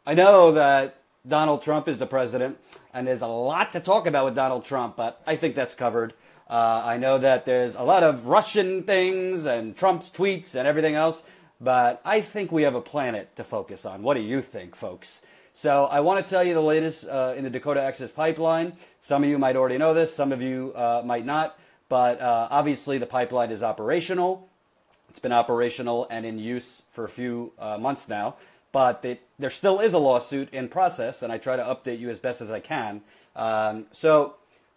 I know that Donald Trump is the president, and there's a lot to talk about with Donald Trump, but I think that's covered. I know that there's a lot of Russian things and Trump's tweets and everything else, but I think we have a planet to focus on. What do you think, folks? So I want to tell you the latest in the Dakota Access Pipeline. Some of you might already know this, some of you might not, but obviously the pipeline is operational. It's been operational and in use for a few months now, but there still is a lawsuit in process, and I try to update you as best as I can. So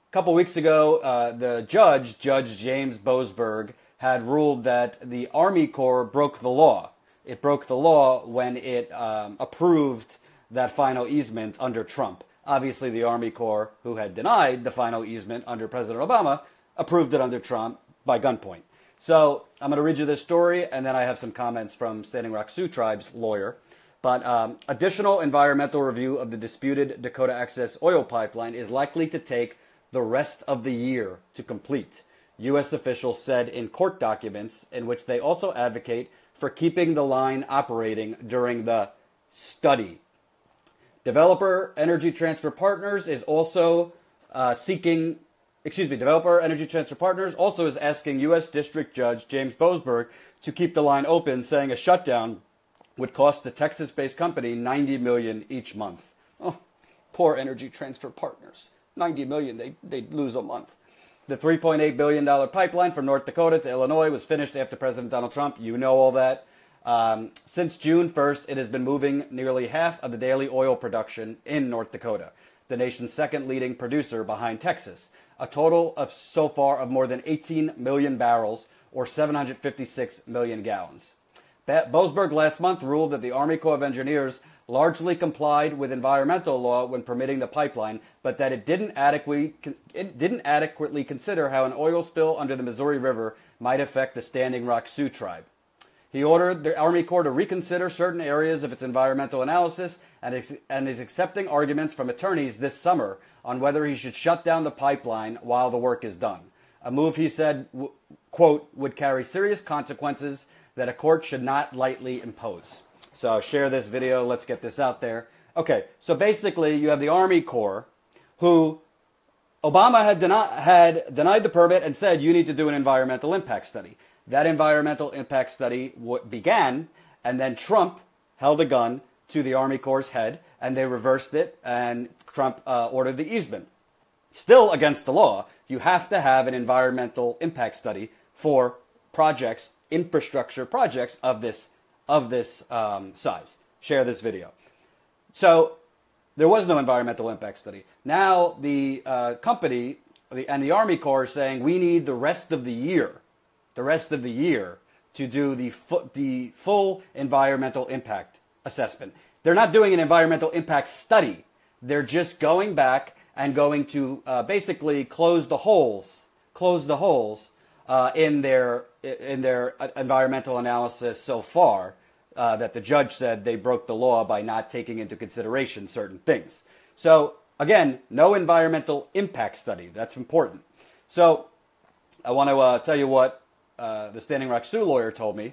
a couple weeks ago, the Judge James Boasberg, had ruled that the Army Corps broke the law. It broke the law when it approved that final easement under Trump. Obviously, the Army Corps, who had denied the final easement under President Obama, approved it under Trump by gunpoint. So I'm going to read you this story, and then I have some comments from Standing Rock Sioux Tribe's lawyer. But additional environmental review of the disputed Dakota Access oil pipeline is likely to take the rest of the year to complete, U.S. officials said in court documents, in which they also advocate for keeping the line operating during the study. Developer Energy Transfer Partners is also Developer Energy Transfer Partners also is asking U.S. District Judge James Boasberg to keep the line open, saying a shutdown would cost the Texas-based company $90 million each month. Oh, poor Energy Transfer Partners. $90 million, they'd lose a month. The $3.8 billion pipeline from North Dakota to Illinois was finished after President Donald Trump. You know all that. Since June 1st, it has been moving nearly half of the daily oil production in North Dakota, the nation's second leading producer behind Texas. A total of so far of more than 18 million barrels, or 756 million gallons. Boasberg last month ruled that the Army Corps of Engineers largely complied with environmental law when permitting the pipeline, but that it didn't adequately consider how an oil spill under the Missouri River might affect the Standing Rock Sioux Tribe. He ordered the Army Corps to reconsider certain areas of its environmental analysis and is accepting arguments from attorneys this summer on whether he should shut down the pipeline while the work is done. A move, he said, quote, would carry serious consequences that a court should not lightly impose. So share this video. Let's get this out there. Okay, so basically you have the Army Corps, who Obama had denied the permit and said you need to do an environmental impact study. That environmental impact study began, and then Trump held a gun to the Army Corps' head, and they reversed it, and Trump ordered the easement. Still against the law, you have to have an environmental impact study for projects, infrastructure projects of this size. Share this video. So there was no environmental impact study. Now the company and the Army Corps are saying we need the rest of the year to do the full environmental impact assessment. They're not doing an environmental impact study. They're just going back and going to basically close the holes in their environmental analysis so far, that the judge said they broke the law by not taking into consideration certain things. So again, no environmental impact study. That's important. So I want to tell you what the Standing Rock Sioux lawyer told me.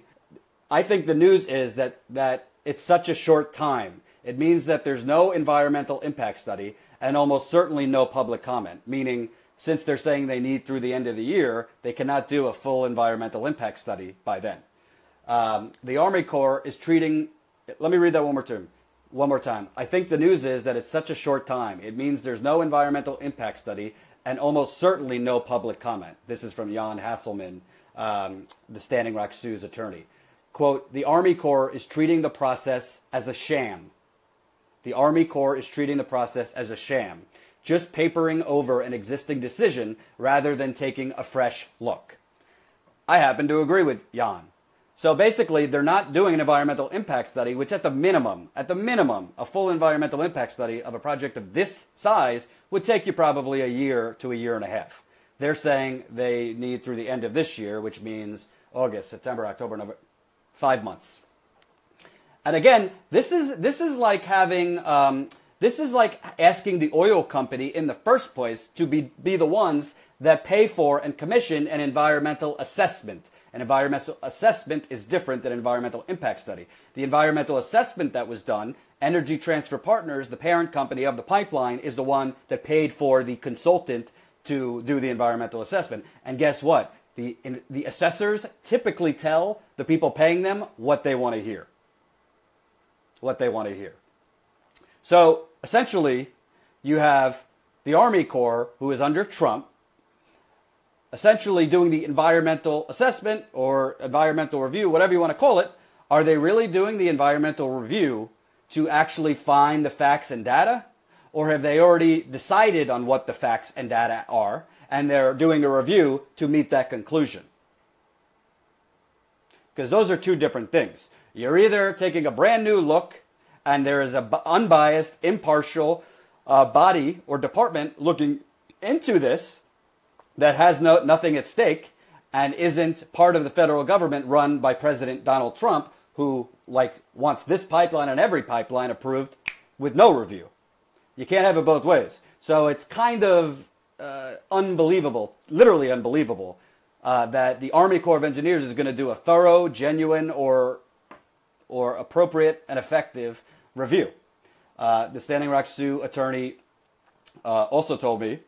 I think the news is that it's such a short time. It means that there's no environmental impact study and almost certainly no public comment, meaning since they're saying they need through the end of the year, they cannot do a full environmental impact study by then. The Army Corps is treating, let me read that one more time. I think the news is that it's such a short time. It means there's no environmental impact study and almost certainly no public comment. This is from Jan Hasselman, the Standing Rock Sioux's attorney. Quote, the Army Corps is treating the process as a sham. The Army Corps is treating the process as a sham, just papering over an existing decision rather than taking a fresh look. I happen to agree with Jan. So basically, they're not doing an environmental impact study, which at the minimum, a full environmental impact study of a project of this size would take you probably a year to a year and a half. They're saying they need through the end of this year, which means August, September, October, November, 5 months. And again, this is like having, this is like asking the oil company in the first place to be the ones that pay for and commission an environmental assessment. An environmental assessment is different than an environmental impact study. The environmental assessment that was done Energy Transfer Partners, the parent company of the pipeline, is the one that paid for the consultant to do the environmental assessment. And guess what? The assessors typically tell the people paying them what they want to hear. What they want to hear. So essentially, you have the Army Corps, who is under Trump, essentially doing the environmental assessment or environmental review, whatever you want to call it. Are they really doing the environmental review to actually find the facts and data? Or have they already decided on what the facts and data are, and they're doing a review to meet that conclusion? Because those are two different things. You're either taking a brand new look, and there is an unbiased, impartial body or department looking into this that has nothing at stake and isn't part of the federal government run by President Donald Trump, who wants this pipeline and every pipeline approved with no review. You can't have it both ways. So it's kind of unbelievable, literally unbelievable, that the Army Corps of Engineers is going to do a thorough, genuine, or appropriate and effective review. The Standing Rock Sioux attorney also told me,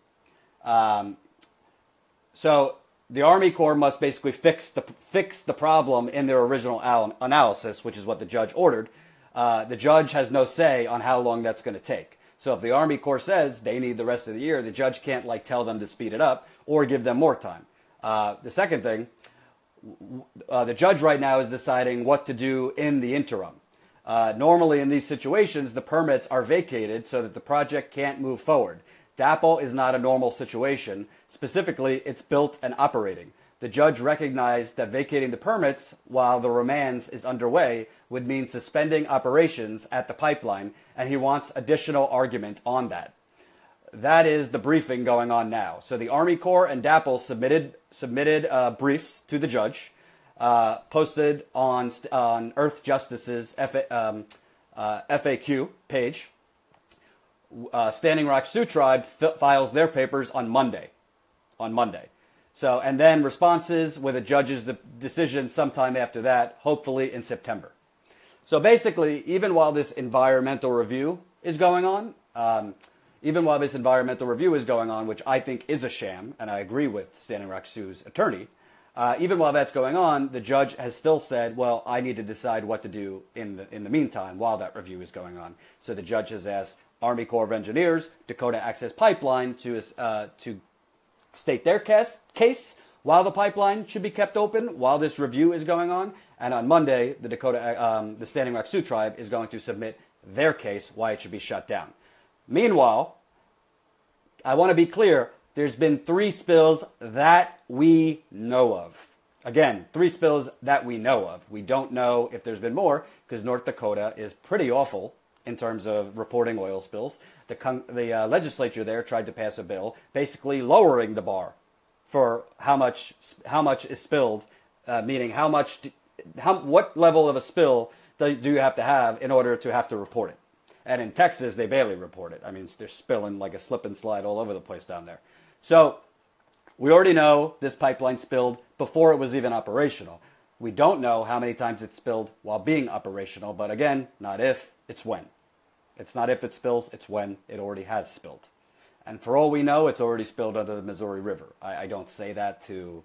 so the Army Corps must basically fix the problem in their original analysis, which is what the judge ordered. The judge has no say on how long that's going to take. So if the Army Corps says they need the rest of the year, the judge can't tell them to speed it up or give them more time. The second thing, the judge right now is deciding what to do in the interim. Normally in these situations, the permits are vacated so that the project can't move forward. DAPL is not a normal situation. Specifically, it's built and operating. The judge recognized that vacating the permits while the remands is underway would mean suspending operations at the pipeline, and he wants additional argument on that. That is the briefing going on now. So the Army Corps and DAPL submitted briefs to the judge, posted on Earth Justice's FAQ page. Standing Rock Sioux Tribe files their papers on Monday. So, and then responses with a judge's decision sometime after that, hopefully in September. So basically, even while this environmental review is going on, which I think is a sham, and I agree with Standing Rock Sioux's attorney, even while that's going on, the judge has still said, well, I need to decide what to do in the meantime while that review is going on. So the judge has asked Army Corps of Engineers, Dakota Access Pipeline to state their case while the pipeline should be kept open while this review is going on. And on Monday, the Standing Rock Sioux Tribe is going to submit their case why it should be shut down. Meanwhile, I want to be clear, there's been 3 spills that we know of. Again, 3 spills that we know of. We don't know if there's been more because North Dakota is pretty awful in terms of reporting oil spills. The legislature there tried to pass a bill basically lowering the bar for how much is spilled, meaning what level of a spill do you have to have in order to have to report it. And in Texas, they barely report it. I mean, they're spilling like a slip and slide all over the place down there. So we already know this pipeline spilled before it was even operational. We don't know how many times it spilled while being operational, but again, not if, it's when. It's not if it spills, it's when it already has spilled. And for all we know, it's already spilled under the Missouri River. I don't say that to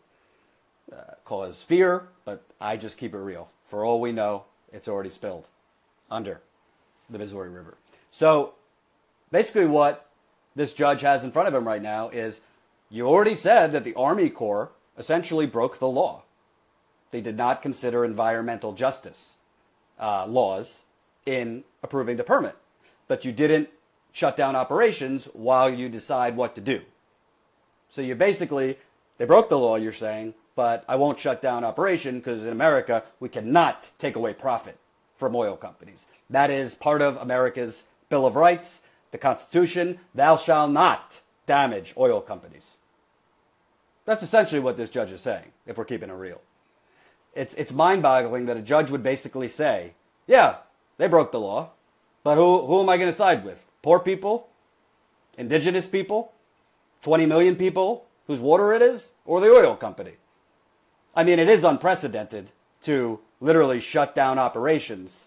cause fear, but I just keep it real. For all we know, it's already spilled under the Missouri River. So basically what this judge has in front of him right now is, you already said that the Army Corps essentially broke the law. They did not consider environmental justice laws in approving the permit. But you didn't shut down operations while you decide what to do. So you basically, they broke the law, you're saying, but I won't shut down operation because in America, we cannot take away profit from oil companies. That is part of America's Bill of Rights, the Constitution. Thou shalt not damage oil companies. That's essentially what this judge is saying, if we're keeping it real. It's mind-boggling that a judge would basically say, yeah, they broke the law, but who am I going to side with? Poor people? Indigenous people? 20 million people whose water it is? Or the oil company? I mean, it is unprecedented to literally shut down operations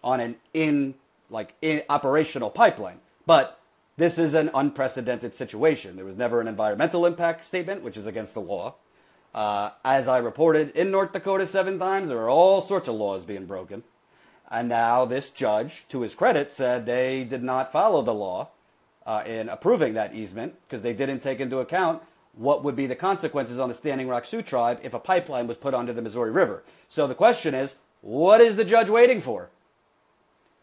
on an like operational pipeline. But this is an unprecedented situation. There was never an environmental impact statement, which is against the law. As I reported in North Dakota 7 times, there are all sorts of laws being broken. And now this judge, to his credit, said they did not follow the law in approving that easement because they didn't take into account what would be the consequences on the Standing Rock Sioux tribe if a pipeline was put under the Missouri River. So the question is, what is the judge waiting for?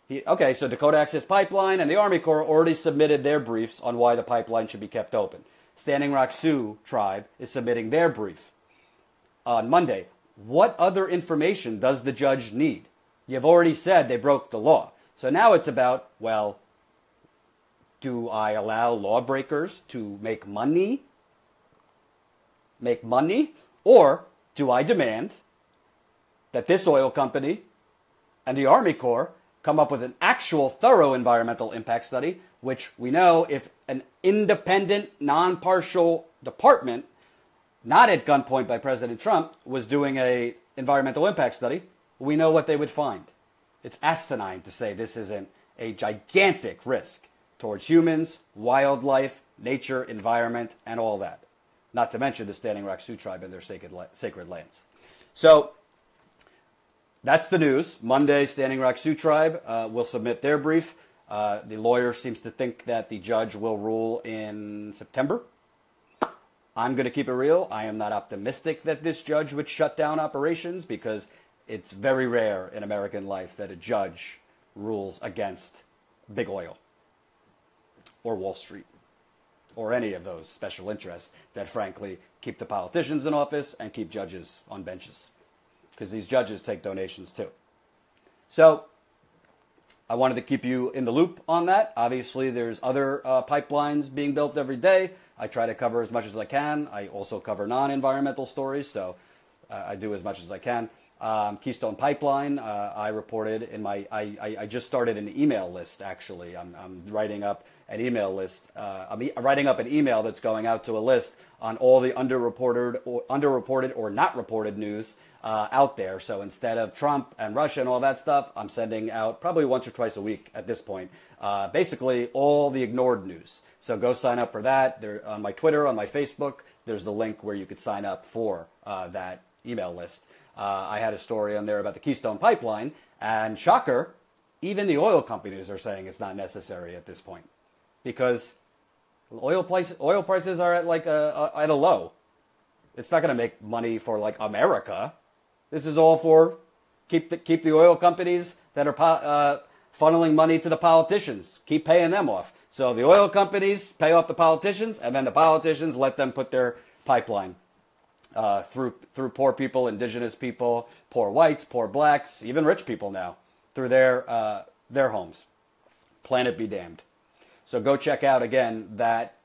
So Dakota Access Pipeline and the Army Corps already submitted their briefs on why the pipeline should be kept open. Standing Rock Sioux tribe is submitting their brief on Monday. What other information does the judge need? You've already said they broke the law. So now it's about, well, do I allow lawbreakers to make money? Or do I demand that this oil company and the Army Corps come up with an actual thorough environmental impact study, which we know if an independent, non-partial department, not at gunpoint by President Trump, was doing a environmental impact study, we know what they would find. It's asinine to say this isn't a gigantic risk towards humans, wildlife, nature, environment, and all that. Not to mention the Standing Rock Sioux tribe and their sacred lands. So that's the news. Monday, Standing Rock Sioux tribe will submit their brief. The lawyer seems to think that the judge will rule in September. I'm going to keep it real. I am not optimistic that this judge would shut down operations because it's very rare in American life that a judge rules against big oil or Wall Street or any of those special interests that, frankly, keep the politicians in office and keep judges on benches. Because these judges take donations too. So I wanted to keep you in the loop on that. Obviously, there's other pipelines being built every day. I try to cover as much as I can. I also cover non-environmental stories, so I do as much as I can. Keystone Pipeline, I reported in my, I just started an email list, actually. I'm writing up an email list. I'm writing up an email that's going out to a list on all the underreported or not reported news out there. So instead of Trump and Russia and all that stuff, I'm sending out probably once or twice a week at this point, basically all the ignored news. So go sign up for that. There, on my Twitter, on my Facebook, there's a link where you could sign up for that email list. I had a story on there about the Keystone Pipeline, and shocker, even the oil companies are saying it's not necessary at this point because oil prices are at like at a low. It's not going to make money for like America. This is all for keep the oil companies that are funneling money to the politicians. Keep paying them off. So the oil companies pay off the politicians, and then the politicians let them put their pipeline through poor people, indigenous people, poor whites, poor blacks, even rich people now, through their homes. Planet be damned. So go check out, again, that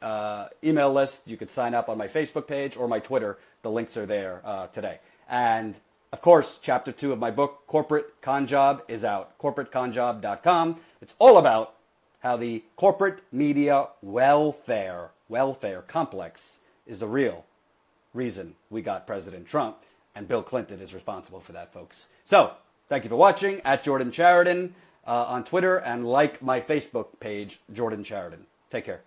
email list. You could sign up on my Facebook page or my Twitter. The links are there today. And, of course, Chapter 2 of my book, Corporate Con Job, is out. CorporateConJob.com. It's all about how the corporate media welfare complex is the real reason we got President Trump, and Bill Clinton is responsible for that, folks. So, thank you for watching. At Jordan Sheridan on Twitter, and like my Facebook page, Jordan Sheridan. Take care.